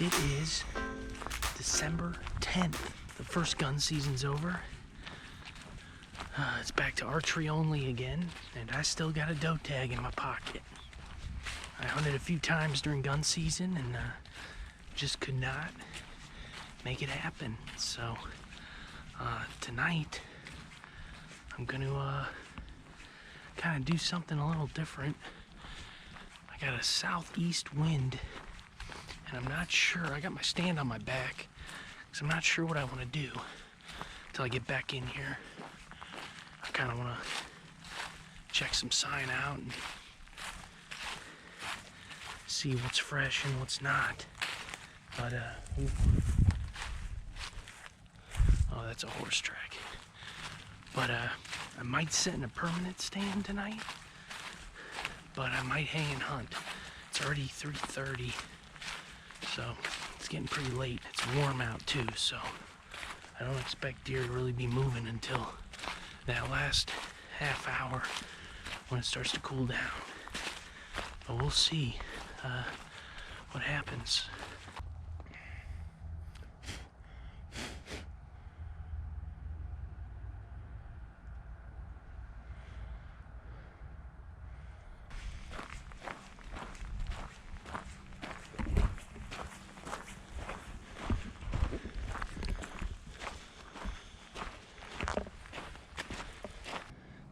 It is December 10th. The first gun season's over. It's back to archery only again, and I still got a doe tag in my pocket. I hunted a few times during gun season and just could not make it happen. So tonight I'm gonna kind of do something a little different. I got a southeast wind and I'm not sure. I got my stand on my back because I'm not sure what I want to do until I get back in here. I kind of want to check some sign out and see what's fresh and what's not. But oh, that's a horse track. But I might sit in a permanent stand tonight, but I might hang and hunt. It's already 3:30, so it's getting pretty late. It's warm out too, so I don't expect deer to really be moving until that last half hour when it starts to cool down. But we'll see what happens.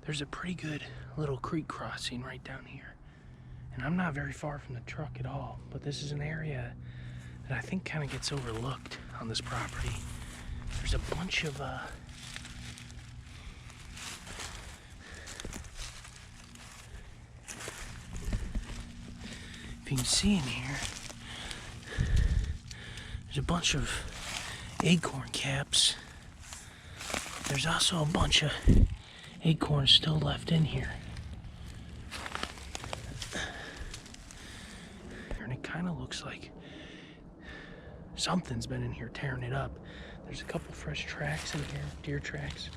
There's a pretty good little creek crossing right down here. And I'm not very far from the truck at all, but this is an area that I think kind of gets overlooked on this property. There's a bunch of if you can see in here, there's a bunch of acorn caps. There's also a bunch of acorns still left in here. And it kind of looks like something's been in here tearing it up. There's a couple fresh tracks in here, deer tracks.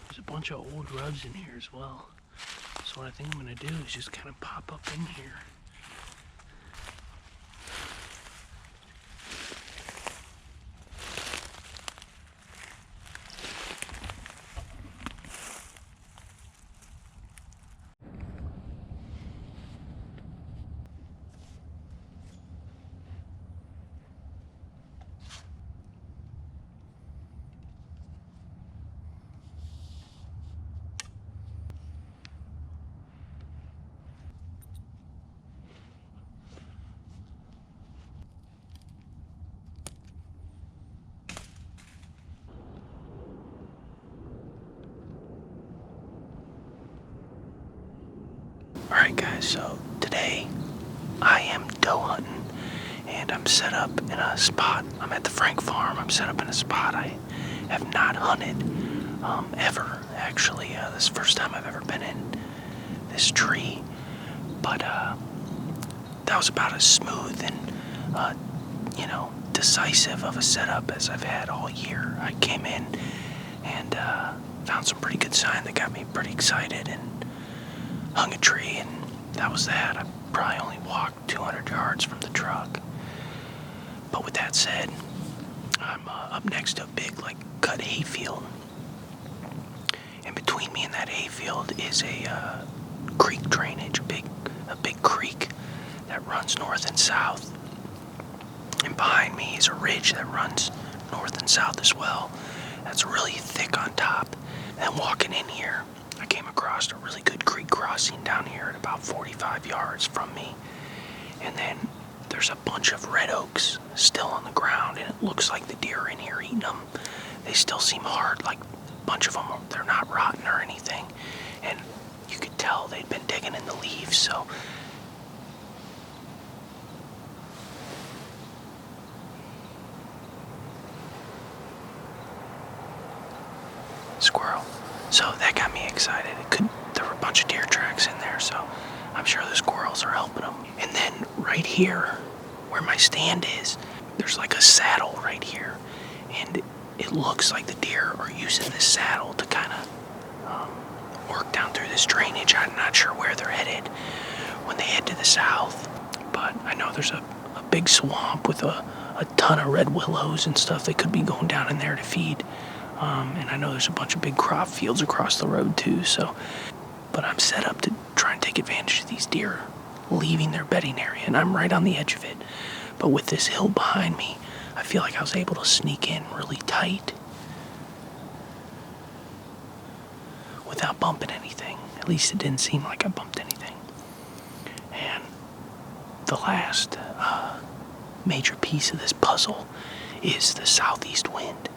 There's a bunch of old rubs in here as well. So what I think I'm gonna do is just kind of pop up in here. Alright guys, so today I am doe hunting and I'm set up in a spot. I'm at the Frank farm. I'm set up in a spot I have not hunted ever, actually. This is the first time I've ever been in this tree, but that was about as smooth and decisive of a setup as I've had all year. I came in and found some pretty good sign that got me pretty excited and hung a tree, and that was that. I probably only walked 200 yards from the truck. But with that said, I'm up next to a big cut hayfield. And between me and that hayfield is a creek drainage, a big creek that runs north and south. And behind me is a ridge that runs north and south as well. That's really thick on top. And walking in here, I came across a really good creek crossing down here at about 45 yards from me. And then there's a bunch of red oaks still on the ground, and it looks like the deer are in here eating them. They still seem hard, like a bunch of them, they're not rotten or anything. And you could tell they'd been digging in the leaves, so. Squirrel. So that got me excited. There were a bunch of deer tracks in there, so I'm sure the squirrels are helping them. And then right here, where my stand is, there's like a saddle right here. And it looks like the deer are using this saddle to kind of work down through this drainage. I'm not sure where they're headed when they head to the south, but I know there's a big swamp with a ton of red willows and stuff. They could be going down in there to feed. And I know there's a bunch of big crop fields across the road too, so. But I'm set up to try and take advantage of these deer leaving their bedding area, and I'm right on the edge of it. But with this hill behind me, I feel like I was able to sneak in really tight without bumping anything. At least it didn't seem like I bumped anything. And the last major piece of this puzzle is the southeast wind.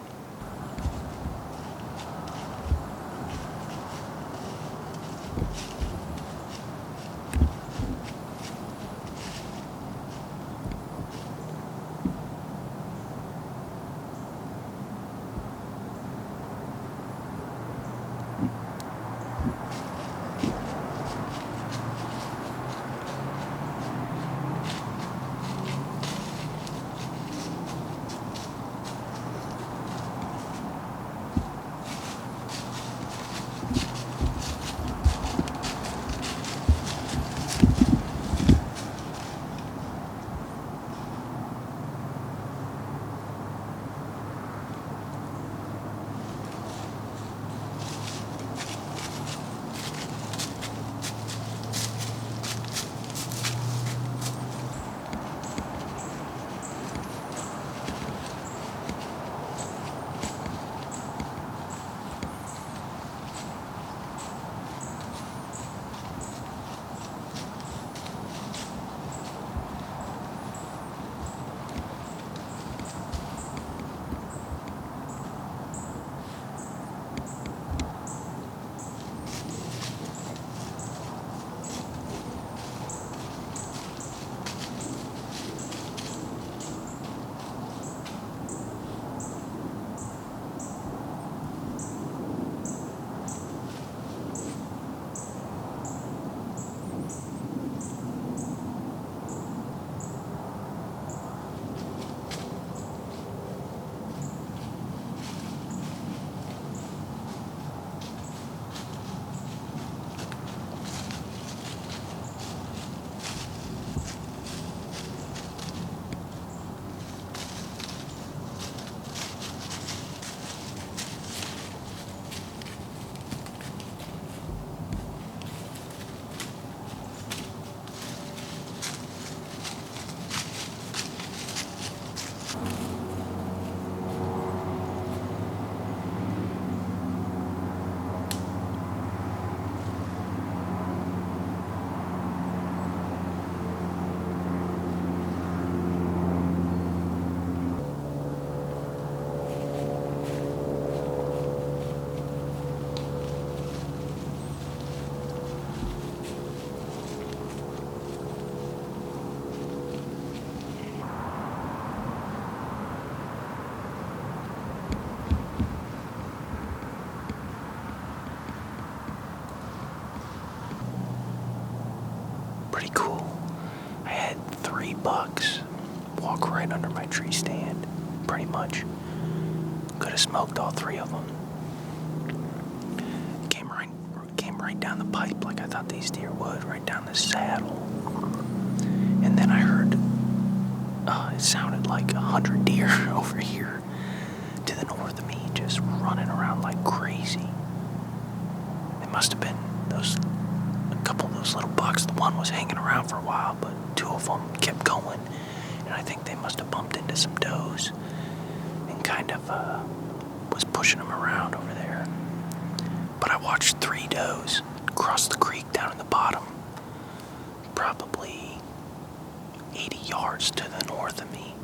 Pretty cool. I had 3 bucks walk right under my tree stand, pretty much. Could have smoked all 3 of them. Came right down the pipe like I thought these deer would, right down the saddle. And then I heard, it sounded like 100 deer over here to the north of me, just running around like crazy. It must have been a couple of those little bucks. The one was hanging around for a while, but 2 of them kept going. And I think they must have bumped into some does and kind of was pushing them around over there. But I watched 3 does cross the creek down in the bottom, probably 80 yards to the north of me,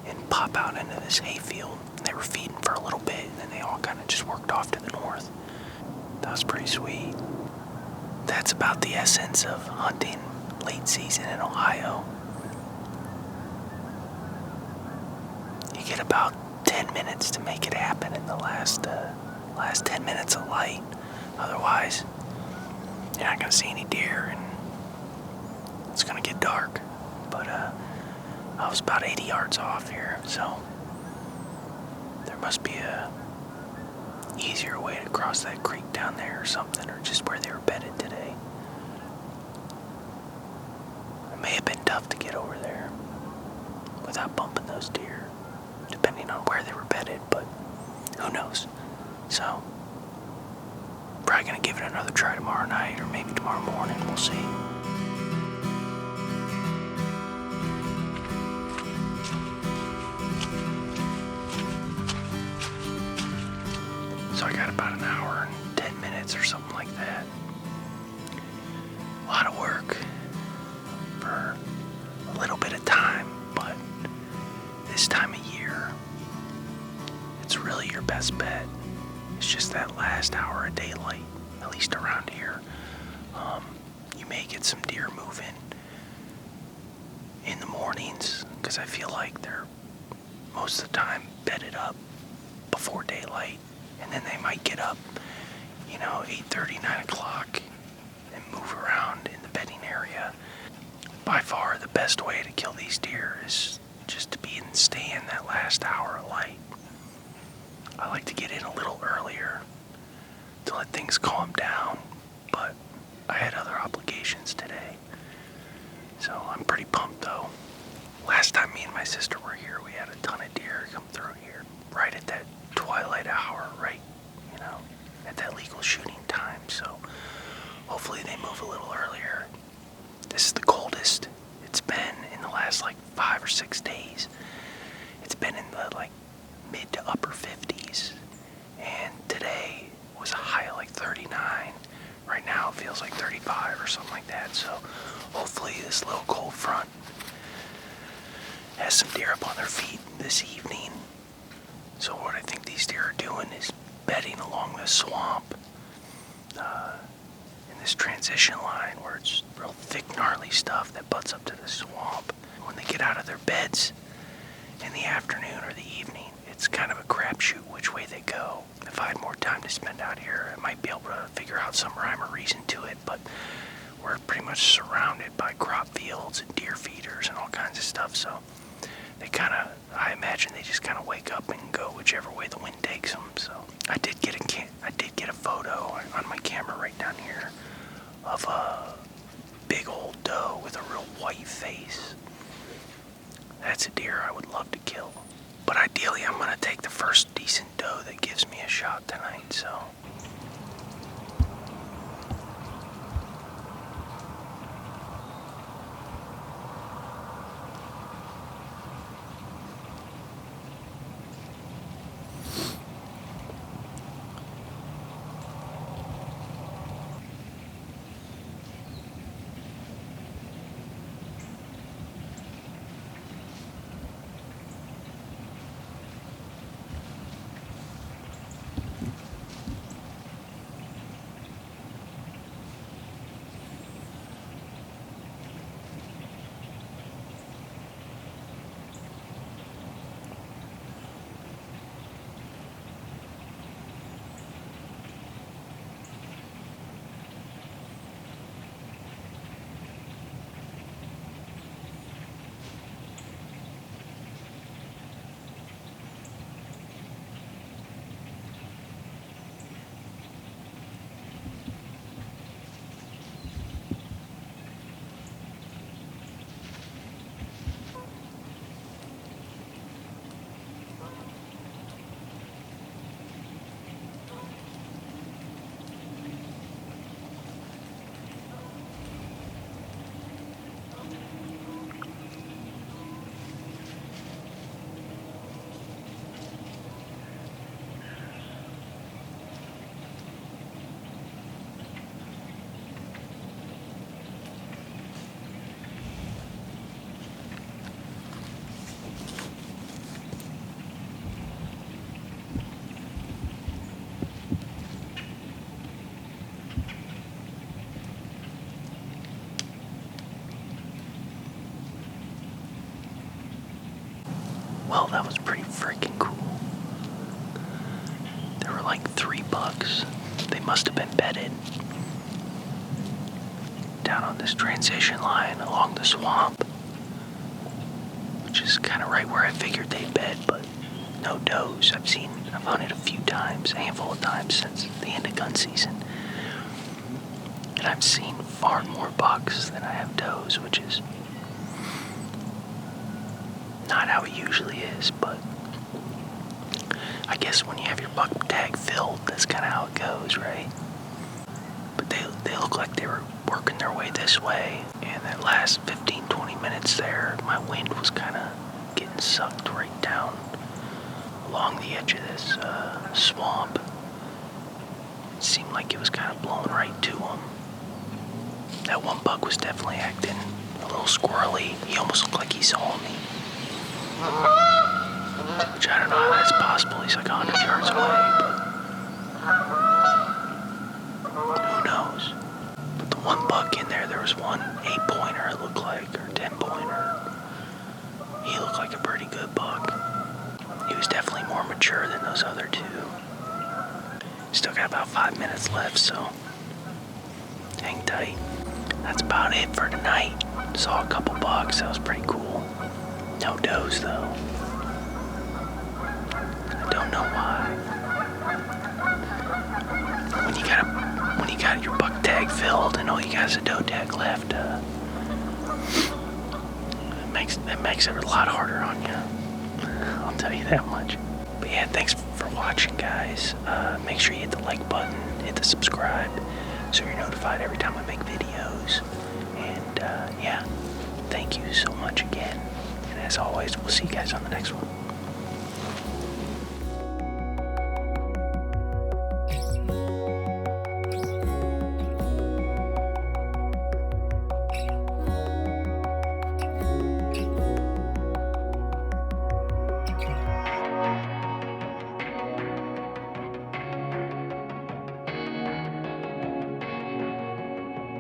and pop out into this hayfield. And they were feeding for a little bit, and then they all kind of just worked off to the north. That was pretty sweet. That's about the essence of hunting late season in Ohio. You get about 10 minutes to make it happen in the last 10 minutes of light. Otherwise, you're not going to see any deer, and it's going to get dark. But I was about 80 yards off here, so there must be a easier way to cross that creek down there or something, or just where they were bedded today. It may have been tough to get over there without bumping those deer, depending on where they were bedded, but who knows. So, probably gonna give it another try tomorrow night, or maybe tomorrow morning, we'll see. So I got about an hour and 10 minutes or something like that. A lot of work for a little bit of time, but this time of year, it's really your best bet. It's just that last hour of daylight, at least around here. You may get some deer moving in the mornings, because I feel like they're most of the time bedded up before daylight, and then they might get up, 8:30, 9 o'clock, and move around in the bedding area. By far, the best way to kill these deer is just to stay in that last hour of light. I like to get in a little earlier to let things calm down, but I had other obligations today, so I'm pretty pumped though. Last time me and my sister were here, we had a ton of deer come through here, right at that twilight hour, right, at that legal shooting time, so hopefully they move a little earlier. This is the coldest it's been in the last 5 or 6 days. It's been in the mid to upper 50s, and today was a high of 39. Right now it feels like 35 or something like that, so hopefully this little cold front has some deer up on their feet this evening. So what I think these deer are doing is bedding along the swamp in this transition line where it's real thick, gnarly stuff that butts up to the swamp. When they get out of their beds in the afternoon or the evening, it's kind of a crapshoot which way they go. If I had more time to spend out here, I might be able to figure out some rhyme or reason to it, but we're pretty much surrounded by crop fields and deer feeders and all kinds of stuff, so I imagine they just kind of wake up and go whichever way the wind takes them. So I did get a photo on my camera right down here of a big old doe with a real white face. That's a deer I would love to kill. But ideally, I'm gonna take the first decent doe that gives me a shot tonight, so. Well, that was pretty freaking cool. There were 3 bucks. They must have been bedded down on this transition line along the swamp, which is kind of right where I figured they'd bed, but no does. I've hunted a few times, a handful of times since the end of gun season. And I've seen far more bucks than I have does, which is not how it usually is, but I guess when you have your buck tag filled, that's kind of how it goes, right? But they look like they were working their way this way, and that last 15-20 minutes there, my wind was kind of getting sucked right down along the edge of this swamp. It seemed like it was kind of blowing right to him. That one buck was definitely acting a little squirrely. He almost looked like he saw me. Which I don't know how that's possible. He's like 100 yards away, but who knows? But the one buck in there was one 8-pointer, it looked like, or 10-pointer. He looked like a pretty good buck. He was definitely more mature than those other two. Still got about 5 minutes left, so hang tight. That's about it for tonight. Saw a couple bucks, that was pretty cool. No does though. I don't know why. When you got your buck tag filled and all you got is a doe tag left, it makes it a lot harder on you. I'll tell you that much. But yeah, thanks for watching, guys. Make sure you hit the like button, hit the subscribe, so you're notified every time I make videos. And yeah, thank you so much again. And as always, we'll see you guys on the next one.